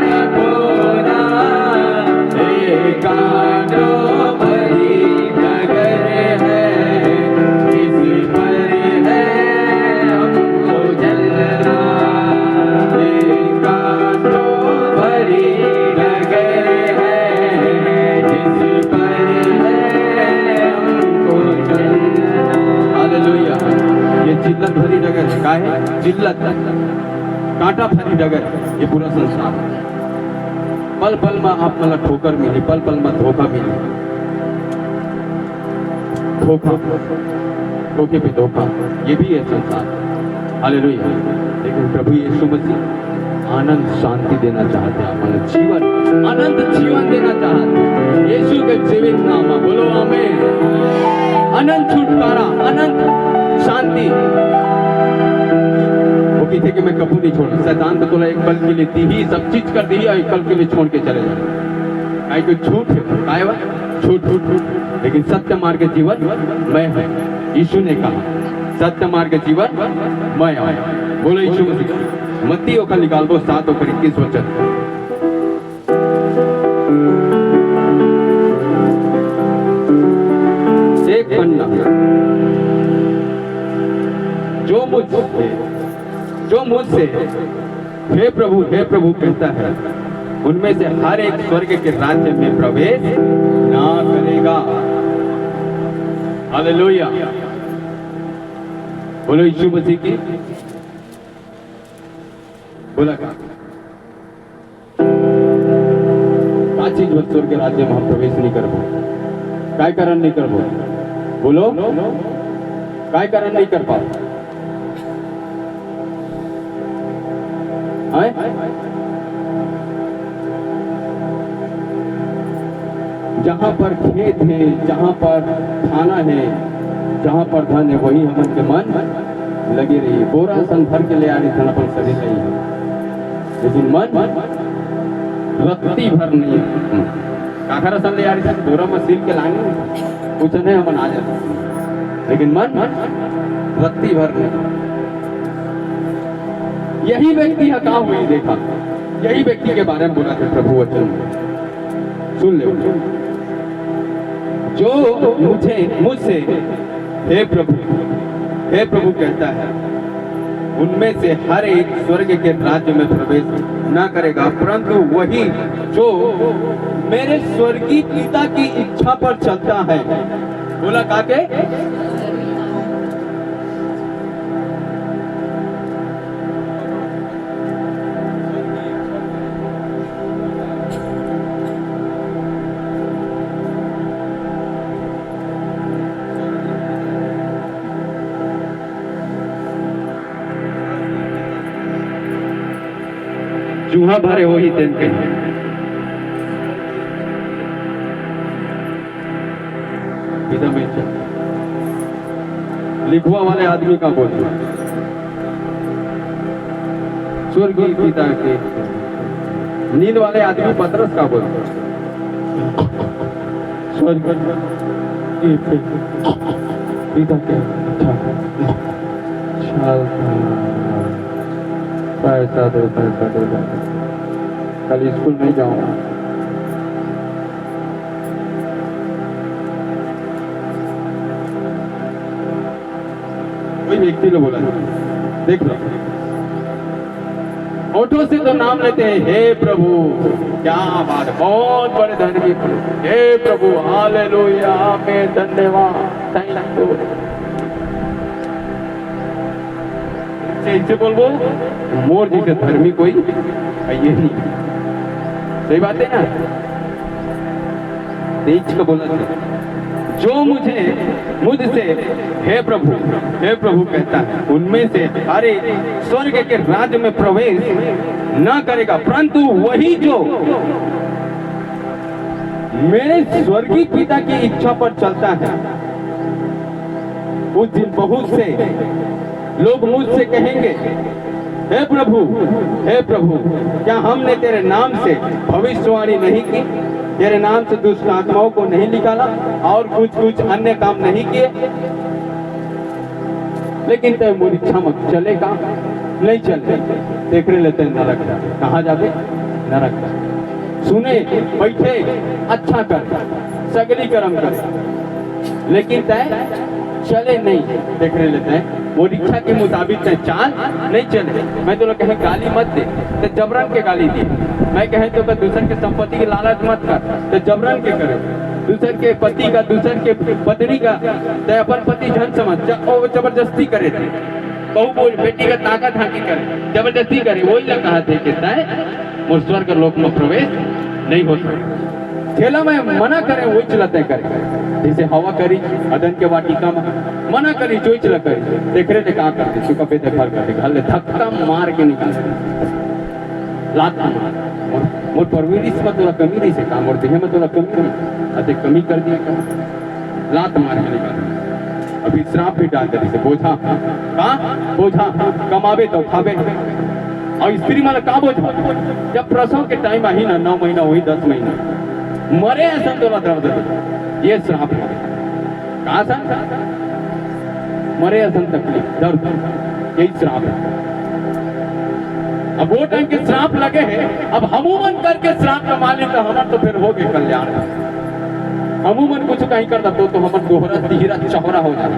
न खोना। ये कांटों भरी डगर है, इस पर है हमको चलना। ये कांटों भरी डगर है, जिस पर है हमको चलना। हालेलुया। ये जिल्लत भरी डगर है, काहे? जिल्लत, कांटा भरी डगर है ये पूरा संसार। पल पल में आप मला ठोकर मिली, पल पल में धोखा मिली, धोखा, धोखे पे धोखा, ये भी है संसार। हालेलुया। लेकिन प्रभु यीशु मसीह आनंद शांति देना चाहते हैं, अनंत जीवन, अनंत जीवन देना चाहते हैं। यीशु के जीवित नाम में बोलो आमीन। अनंत छुटकारा, अनंत शांति। वो कहते कि मैं कभी नहीं छोड़ा। शैतान तो तोला एक पल के लिए दी ही, सब चीज कर दी और एक पल के लिए छोड़ के चले जाए। काहे कोई झूठ है, काहे वा झूठ झूठ झूठ। लेकिन सत्य मार्ग के जीवन मैं है। यीशु ने कहा सत्य मार्ग के जीवन मैं आया। बोलो यीशु मसीह। मत्ती का निकाल दो 7:21 वचन। एक पन्ना जो मुझसे हे प्रभु कहता है, उनमें से हर एक स्वर्ग के राज्य में प्रवेश ना करेगा। हालेलुया। बोलो यीशु मसीह की बोला का चीज स्वर्ग के राज्य में हम प्रवेश नहीं कर पाओ। काय कारण नहीं कर पाओ? बोलो काय कारण नहीं कर पाओ? जहां पर खेत है, जहां पर खाना है, जहां पर धन है, वही हमन के मन लगे रही। बोरा सन भर के ले आ रही धन अपन शरीर नहीं है, लेकिन मन रत्ती भर नहीं है। काखरा सन ले आ रही थी, बोरा में सील के लाने कुछ नहीं हमन आ जाते, लेकिन मन रत्ती भर नहीं। यही व्यक्ति है कहाँ हुई देखा, यही व्यक्ति के बारे में बोला था प्रभु वचन में। सुन ले, जो मुझसे हे प्रभु कहता है, उनमें से हर एक स्वर्ग के राज्य में प्रवेश न करेगा, परंतु वही जो मेरे स्वर्गीय पिता की इच्छा पर चलता है। बोला काके? चूहा भरे हो ही दिन के इधर में चल। लिखवा वाले आदमी का बोल, स्वर्गीय पिता के। नींद वाले आदमी पतरस का बोल, स्वर्गीय पिता के। पैसा दो, पैसा दो, कल स्कूल नहीं जाऊंगा। कोई व्यक्ति ने बोला, देख लो, होठों से तो नाम लेते हैं, हे प्रभु, क्या बात, बहुत बड़े धर्मी, हे प्रभु, हालेलुया, आमीन, धन्यवाद, थैंक यू। इसे बोलबो मोर जी से धर्मी कोई ये नहीं। सही बात है ना? तेज का बोला जो मुझसे हे प्रभु कहता है, उनमें से हर एक स्वर्ग के राज्य में प्रवेश न करेगा, परंतु वही जो मेरे स्वर्गीय पिता की इच्छा पर चलता है। उस दिन बहुत से लोग मुझसे कहेंगे, हे प्रभु, क्या हमने तेरे नाम से भविष्यवाणी नहीं की, तेरे नाम से दुष्ट आत्माओं को नहीं निकाला और कुछ अन्य काम नहीं किए? लेकिन तय मोरी क्षमक चलेगा नहीं चले, देख रहे लेते नरक जा। कहाँ जाते? नरक जा। सुने बैठे अच्छा कर, सगली कर्म कर, लेकिन तय चले नहीं, देख रहे लेते हैं वो रिक्शा के मुताबिक तय चाल नहीं चले। मैं तो कहे गाली मत दे तो जबरन के गाली दी, मैं कहे तो दूसर के संपत्ति की लालच मत कर तो जबरन के करे, दूसर के पति का, दूसर के पत्नी का तय अपन पति झन समझ वो जबरदस्ती करे थे, बहू बोल बेटी का ताकत हाकी करे, जबरदस्ती करे, वही लग कहा थे कि तय वो स्वर्ग लोक में प्रवेश नहीं हो सकता। ठेला में मना करें वही चलाते करे, जैसे हवा करी अदन के वाटिका में मना करी चोई चला करी, देख रहे थे कहा करते चुका पे देखा करते घर ले धक्का मार के निकाल लात मार मोर परवरिश में तोला कमी नहीं से काम और देह में तोला कमी नहीं अते कमी कर दिया का लात मार के निकाल। अभी श्राप भी डाल दे से बोझा बोझा कमावे तो खावे, और स्त्री माला का बोझा जब प्रसव के टाइम आई ना 9 महीना हुई 10 महीना मरे ऐसा तोला दर्द, ये श्राप है। कहा सा मरे ऐसा तकलीफ दर्द, यही श्राप है। अब वो टाइम के श्राप लगे हैं, अब हमूमन करके श्राप कमा ले तो हमार तो फिर हो गए कल्याण। हमूमन कुछ कहीं कर दो तो हमार दोहरा तीहरा चौहरा हो जाए,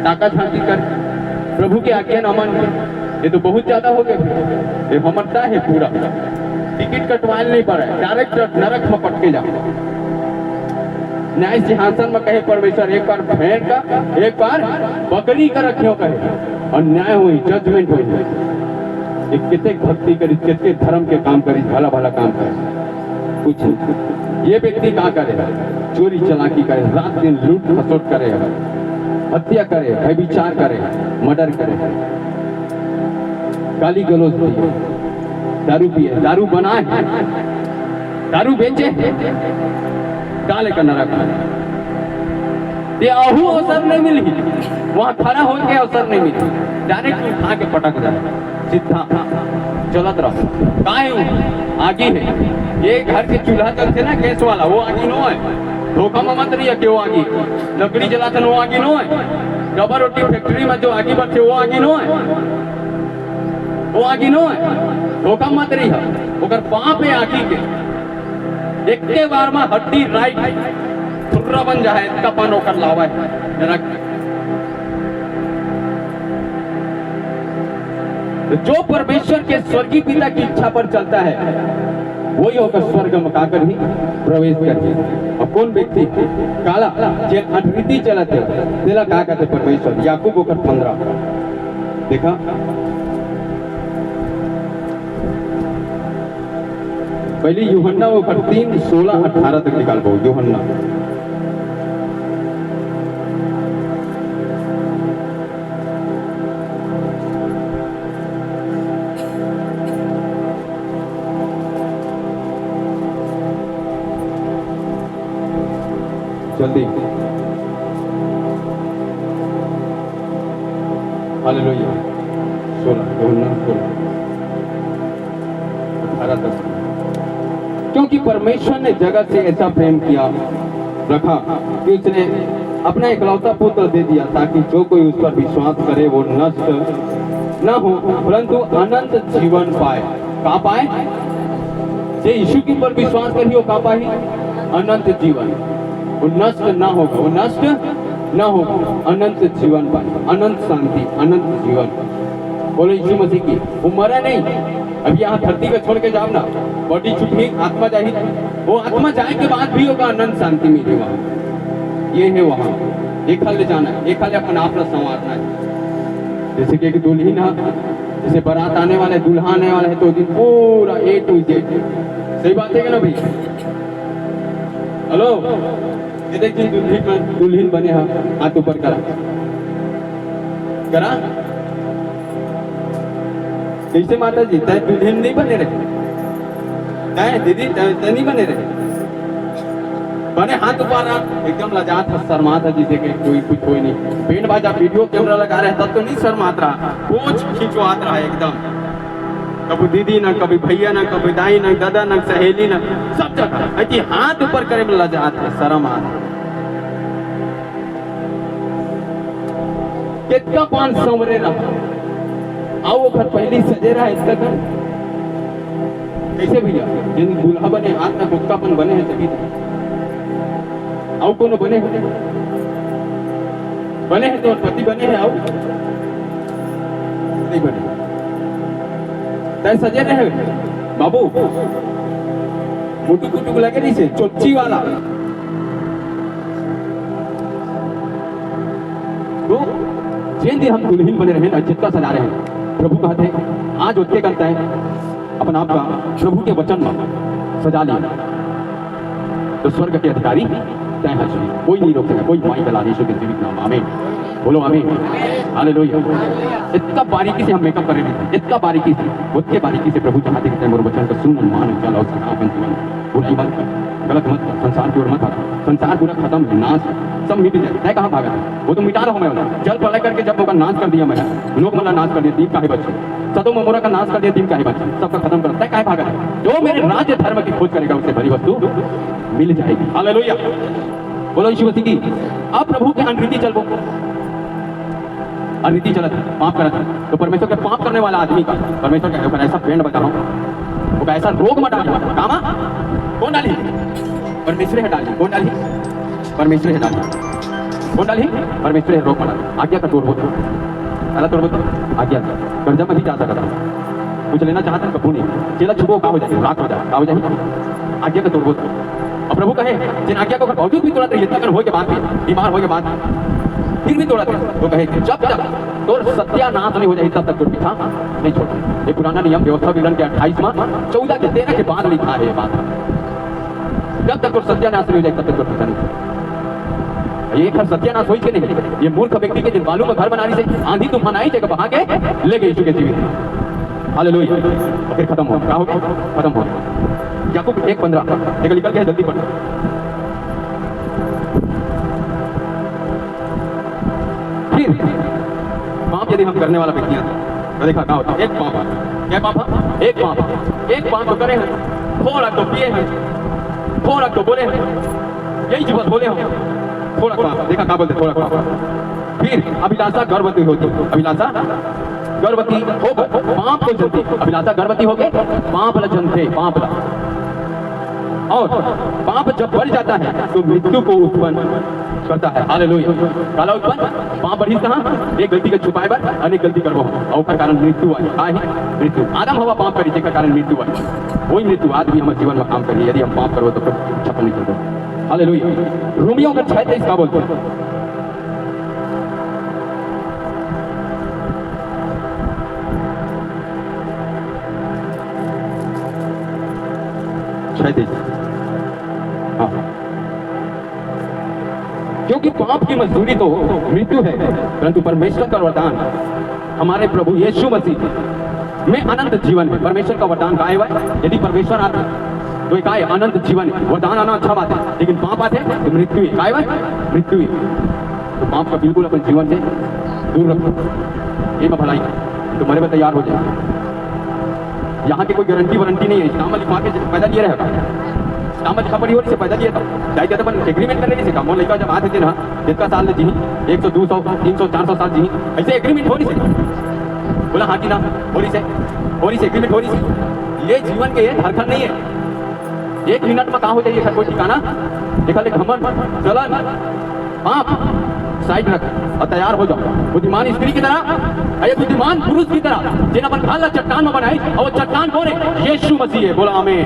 ताकत हाथी कर प्रभु के आज्ञा न मान, ये तो बहुत ज्यादा हो गए। ये हमरता है पूरा, टिकट कटवाने नहीं पड़ा, डायरेक्ट नरक में पटके जाओ। न्याय सिंहासन में कहे परमेश्वर एक बार भेड़ का एक बार बकरी का रखियो कहे, और न्याय हुई, जजमेंट हुई। कितने भक्ति करी, कितने धर्म के काम करी, भला भला काम करे, कुछ ये व्यक्ति क्या करे? चोरी चलाकी करे, रात दिन लूट खसोट करे, हत्या करे, व्यभिचार करे, मर्डर करे, गाली गलौज दिए, दारू पिए, दारू बनाए, दारू बेचे, काले का नरक। ये आहू अवसर नहीं मिली, वहां खड़ा हो के अवसर नहीं मिली, डायरेक्ट उठा के पटक जाए, सीधा चलत रहो। काहे आगी है, ये घर के चूल्हा चलते ना गैस वाला, वो आगी नो है, धोखा में मत रही है कि वो आगी, लकड़ी जलाते वो आगी नो है, डबल रोटी फैक्ट्री में जो आगी बढ़ते वो आगी नो है, वो आगी नो है, धोखा मत रही है। अगर पाप है आगी के, एक के बार में हड्डी राइट थुर्रा बन जाए, इसका पान होकर लावा है। जो परमेश्वर के स्वर्गीय पिता की इच्छा पर चलता है वही होकर स्वर्ग में आकर ही प्रवेश करते। और कौन व्यक्ति काला जे अनरीति चलते तेला का कहते परमेश्वर। याकूब होकर 15 देखा पहले यूहन्ना होकर 3:16-18 तक निकाल पाओ। यूहन्ना जल्दी। हालेलुया। 16 क्योंकि परमेश्वर ने जगत से ऐसा प्रेम किया रखा कि उसने अपना इकलौता पुत्र दे दिया ताकि जो कोई उस पर विश्वास करे वो नष्ट न हो परंतु अनंत जीवन पाए। कहाँ पाए? जे यीशु के ऊपर विश्वास करिए वो कहाँ पाए? अनंत जीवन। वो नष्ट ना होगा, वो नष्ट ना होगा, अनंत जीवन पाए, अनंत शांति, अनंत जीवन। बोलो यीशु मसीह की। वो मरा नहीं। अब यहाँ धरती पे छोड़ के जाओ ना, बॉडी छूटी, आत्मा जाए, वो आत्मा जाए के बाद भी होगा अनंत शांति मिलेगी वहाँ। ये है वहाँ एक हाल ले जाना है, एक हाल अपना आप संवारना है। जैसे कि एक दुल्हन है, जैसे बारात आने वाला है, दूल्हा आने वाला है तो दिन पूरा A to Z। सही बात है ना भाई? हेलो, ये देखिए दुल्हन बने हैं, हाथ ऊपर करा करा। कैसे माता जी तय दुल्हन नहीं बने रहे? तय दीदी तय नहीं बने रहे? बने हाथ ऊपर एकदम लजात शर्माता जिसे कि कोई कुछ कोई नहीं। बैंड बाजा वीडियो कैमरा लगा रहे तब तो नहीं शर्मात रहा, कुछ खिंचवात रहा एकदम। कभी दीदी ना, कभी भैया ना, कभी दाई ना, दादा ना, सहेली ना, सब जगह ऐसी हाथ ऊपर करे में लजात है, शर्म आ रहा। कितना 500 मरे रहा आओ वो घर पहले सजे रहा है इसका घर। कैसे भैया जिन दूल्हा बने हाथ ना गुटकापन बने हैं तभी आओ कोनो बने हैं तो पति बने हैं आओ नहीं बने तय सजे रहे बाबू मुटुक कुटुक लगे नहीं से चोची वाला तो जिन दिन हम दुल्हन बने रहे जितना सजा रहे हैं प्रभु कहते हैं आज उत्ते करता है अपना आप का प्रभु के वचन में सजा लिया तो स्वर्ग के अधिकारी तय हंसी कोई नहीं रोक सकता, कोई माई चला यीशु के जीवित नाम आमीन। बोलो आमीन, हालेलुया। इतना बारीकी से हम मेकअप कर रहे थे, इतना बारीकी से, उतने बारीकी से प्रभु चाहते कि मेरे वचन का सुन मान चला और सनातन जीवन बुरी मत कर, गलत मत कर, संसार की ओर मत कर, संसार पूरा खत्म नाश सब मिट जाए। मैं कहाँ भागा? वो तो मिटा रहा हूँ मैं। जल प्रलय करके जब होगा नाश कर दिया मैं, लोग मला नाश कर दिया, दीप काहे बचे, सदोम अमोरा का नाश कर दिया, दीप काहे बचे, सबका खत्म कर दिया, काहे भागा? जो मेरे राज्य धर्म की खोज करेगा उससे भरी वस्तु मिल जाएगी। हालेलुया। बोलो यीशु मसीह की। अब प्रभु के अनरीति चल अनरीति चलत पाप करत तो परमेश्वर के पाप करने वाला आदमी का परमेश्वर के ऊपर ऐसा पेंट बता रहा हूँ, वो ऐसा रोग मत डाली। कामा कौन डाली? परमेश्वर है डाली। कौन डाली? परमेश्वर है डाली। कौन डाली? परमेश्वर है रोग मत डाली। आज्ञा का तोड़ बोल अला तोड़ बोल आज्ञा कर्जा में भी जा सकता कुछ लेना चाहता है कबू नहीं चेला छुपो का हो जाए रात हो जाए का हो जाए आज्ञा का तोड़ बोल। और प्रभु कहे जिन आज्ञा को बावजूद भी तोड़ा इतना कर हो के बाद भी बीमार हो के बाद फिर भी तोड़ा वो कहे जब तक तो सत्यानाश नहीं हो जाए तब तक तो पीछा नहीं छोड़। ये पुराना नियम व्यवस्था विवरण के 28वां 14 के 13 के बाद लिखा है ये बात। जब तक तो सत्यानाश नहीं हो जाए तब तक तो पीछा नहीं। ये घर सत्यानाश हो के नहीं, ये मूर्ख व्यक्ति के जिन बालू में घर बनाने से आंधी तूफान आई जगह बहा के ले गए यीशु के जीवित। हालेलुया। फिर खत्म हो क्या हो खत्म हो। याकूब 1:15 निकल के जल्दी पढ़। फिर पाप यदि हम करने वाला व्यक्ति तो देखा क्या होता है? एक पाप क्या पाप? एक पाप तो करे हैं, थोड़ा तो पिए हैं, थोड़ा तो बोले हैं, यही जीवन बोले हम थोड़ा पाप। देखा क्या बोलते? थोड़ा पाप। फिर अभिलाषा गर्भवती होती, अभिलाषा गर्भवती हो पाप को जनते, अभिलाषा गर्भवती हो गए पाप ल जनते, पाप ला। और पाप जब बढ़ जाता है तो मृत्यु को उत्पन्न करता है। हालेलुया। काला उत्पन्न पाप बढ़ी कहाँ एक गलती के छुपाए बर अनेक गलती करबो और ओकर कारण मृत्यु आई। का है मृत्यु? आदम हवा पाप करी जेकर कारण मृत्यु आई। वही मृत्यु आदमी हमारे जीवन में काम करी। यदि हम पाप करबो तो फिर छपन नहीं करते। हालेलुया। रोमियो का 6:23 का बोलते हैं? 6:23। हाँ, क्योंकि पाप की मजदूरी तो मृत्यु है, परंतु परमेश्वर का वरदान हमारे प्रभु यीशु मसीह में अनंत जीवन है। परमेश्वर का वरदान का है? यदि परमेश्वर आता तो एक आए अनंत जीवन है। वरदान आना अच्छा बात है, लेकिन पाप आते तो मृत्यु है। का है? मृत्यु है। तो पाप का बिल्कुल अपने जीवन से दूर रखो। ये में भलाई तो मरे में तैयार हो जाए। यहाँ की कोई गारंटी वारंटी नहीं है। इस्लाम लिखवा के पैदा दिए रहेगा, इस्लाम लिखा पड़ी हो से पैदा दिया था जाए जाते पर एग्रीमेंट करने नहीं सीखा। मोन लड़का जब आते थे ना जितना साल ने जी 100 200 300 400 साल जी ऐसे एग्रीमेंट हो नहीं सीखा। बोला हाँ कि ना होरी से एग्रीमेंट हो नहीं से। ये जीवन के हरकत नहीं है। 1 मिनट में कहाँ हो जाइए कोई ठिकाना देखा ले घमंड जलन पाप साइड रख और तैयार हो जाओ बुद्धिमान स्त्री की तरह, अरे बुद्धिमान पुरुष की तरह जिन अपन खाला चट्टान में बनाई और वो चट्टान कौन है? यीशु मसीह है। बोला आमीन।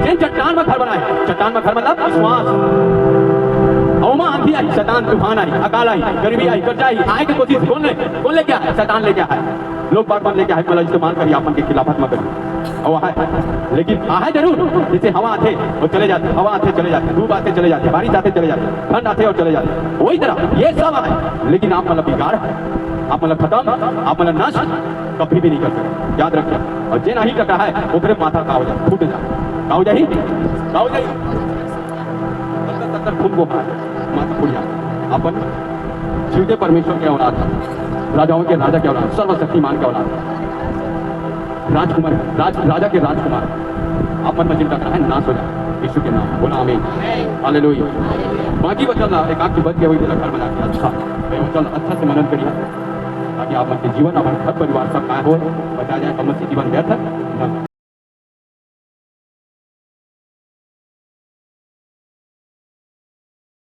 जिन चट्टान में घर बनाए, चट्टान में घर मतलब विश्वास। औमा आंधी आई, शैतान तूफान आई, अकाल आई, गरीबी आई, कर्जा आई, आए की कोशिश कौन ले क्या है? शैतान ले क्या है? लोग बागबान लेके आए, मतलब इस्तेमाल करिए अपन के खिलाफत में करिए। और है लेकिन है जरूर, जैसे हवा आते और चले जाते, हवा आते चले जाते, धूप आते चले जाते, बारिश आते चले जाते, ठंड आते और चले जाते, वही तरह ये सब है। लेकिन आप मतलब बिगाड़, आप मतलब खत्म, आप मतलब नष्ट कभी भी नहीं कर सकते। याद रखिए। और जे नहीं कर रहा है वो फिर माथा का हो जाए, फूट जाए, का हो जाए, का हो जाए, खून को माथा फूट जाए। अपन सीधे परमेश्वर के औलाद, राजाओं के राजा के औलाद, सर्वशक्तिमान के औलाद, राजकुमार राजा के राजकुमार। अपन में चिंता करना है नाश हो जाए यीशु के नाम। बोला आमीन। हालेलुया। बाकी बचल एक आग की बच गई हुई घर बना के अच्छा चल अच्छा से मदद करिए ताकि आप जीवन, हमारे घर परिवार सब काय हो बचा जाए। कम से जीवन व्यर्थ